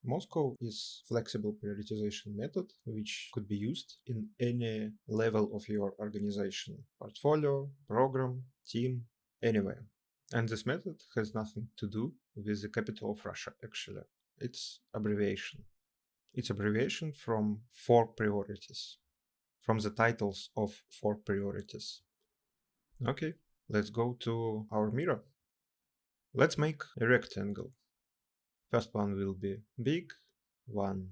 MoSCoW is flexible prioritization method which could be used in any level of your organization, portfolio, program, team, anywhere. And this method has nothing to do with the capital of Russia actually. It's abbreviation. It's abbreviation from 4 priorities, from the titles of 4 priorities. Okay, let's go to our mirror. Let's make a rectangle. First one will be big, one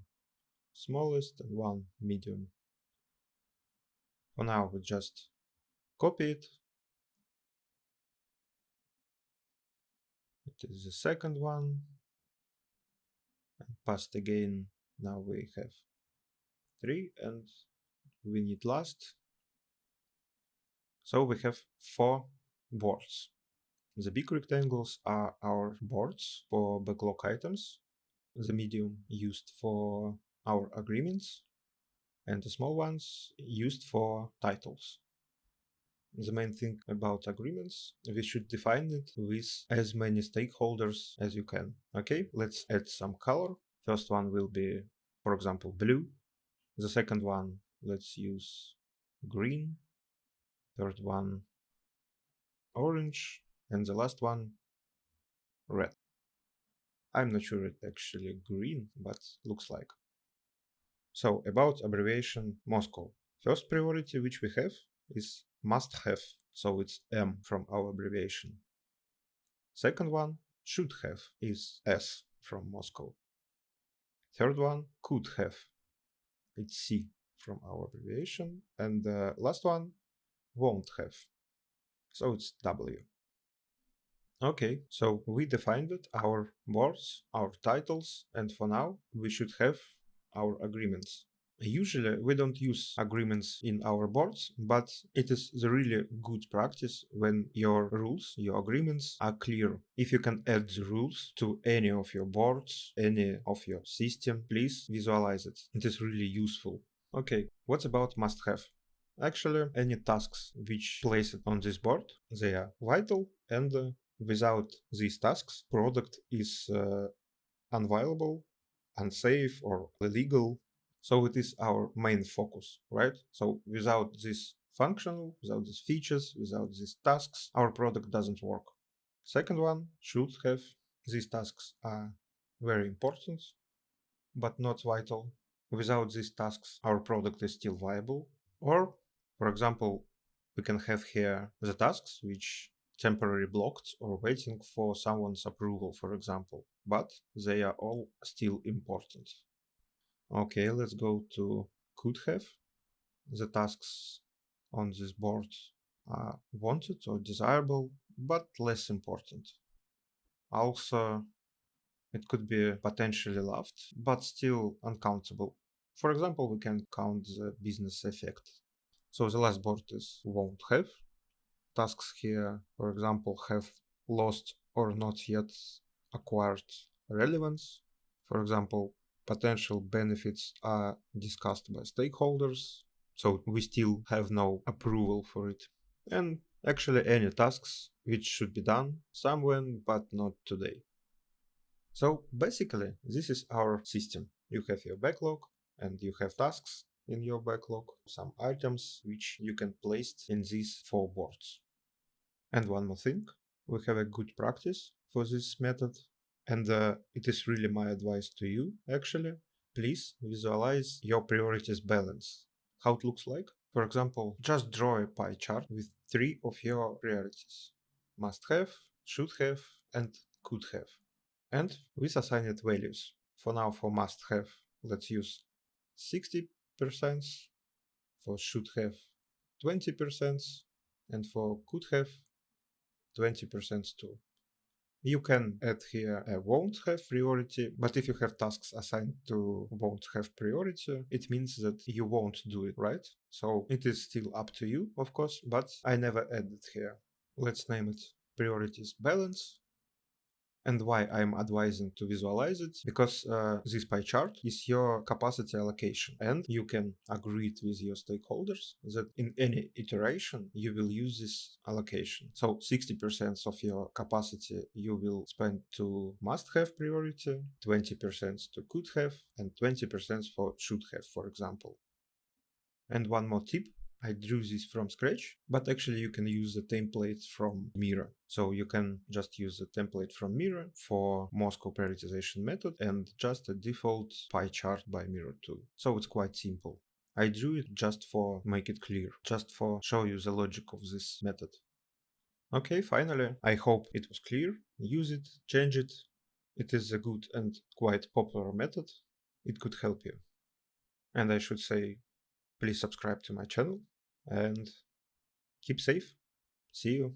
smallest, and one medium. For now, we just copy it. It is the second one, and paste again. Now we have 3, and we need last. So we have 4 boards. The big rectangles are our boards for backlog items, the medium used for our agreements, and the small ones used for titles. The main thing about agreements, we should define it with as many stakeholders as you can. Okay, let's add some color. First one will be, for example, blue. The second one, let's use green. Third one, orange. And the last one, red. I'm not sure it's actually green, but looks like. So about abbreviation MoSCoW. First priority which we have is must have, so it's M from our abbreviation. Second one, should have, is S from MoSCoW. Third one, could have, it's C from our abbreviation. And the last one, won't have, so it's W. Okay, so we defined it, our boards, our titles, and for now we should have our agreements. Usually we don't use agreements in our boards, but it is the really good practice when your rules, your agreements are clear. If you can add the rules to any of your boards, any of your system, please visualize it. It is really useful. Okay, what about must have? Actually, any tasks which placed on this board, they are vital, and without these tasks, product is unviable, unsafe, or illegal. So it is our main focus, right? So without this functional, without these features, without these tasks, our product doesn't work. Second one, should have. These tasks are very important, but not vital. Without these tasks, our product is still viable. Or, for example, we can have here the tasks which temporarily blocked or waiting for someone's approval, for example, but they are all still important. Okay, let's go to could have. The tasks on this board are wanted or desirable, but less important. Also, it could be potentially loved, but still uncountable. For example, we can count the business effect. So the last board is won't have. Tasks here, for example, have lost or not yet acquired relevance. For example, potential benefits are discussed by stakeholders, so we still have no approval for it. And actually any tasks which should be done somewhere but not today. So basically, this is our system. You have your backlog and you have tasks in your backlog, some items which you can place in these 4 boards. And one more thing, we have a good practice for this method, and it is really my advice to you actually. Please visualize your priorities balance. How it looks like? For example, just draw a pie chart with 3 of your priorities. Must have, should have, and could have. And with assigned values. For now, for must have, let's use 60%, for should have 20%, and for could have 20% too. You can add here a won't have priority, but if you have tasks assigned to won't have priority, it means that you won't do it, right? So it is still up to you, of course, but I never added here. Let's name it priorities balance. And why I'm advising to visualize it? Because this pie chart is your capacity allocation, and you can agree it with your stakeholders that in any iteration you will use this allocation. So 60% of your capacity you will spend to must have priority, 20% to could have, and 20% for should have, for example. And one more tip, I drew this from scratch, but actually you can use the template from Mira. So you can just use the template from Mira for MoSCoW prioritization method and just a default pie chart by Mira too. So it's quite simple. I drew it just for make it clear, just for show you the logic of this method. Okay, finally, I hope it was clear. Use it, change it. It is a good and quite popular method. It could help you. And I should say, please subscribe to my channel and keep safe. See you.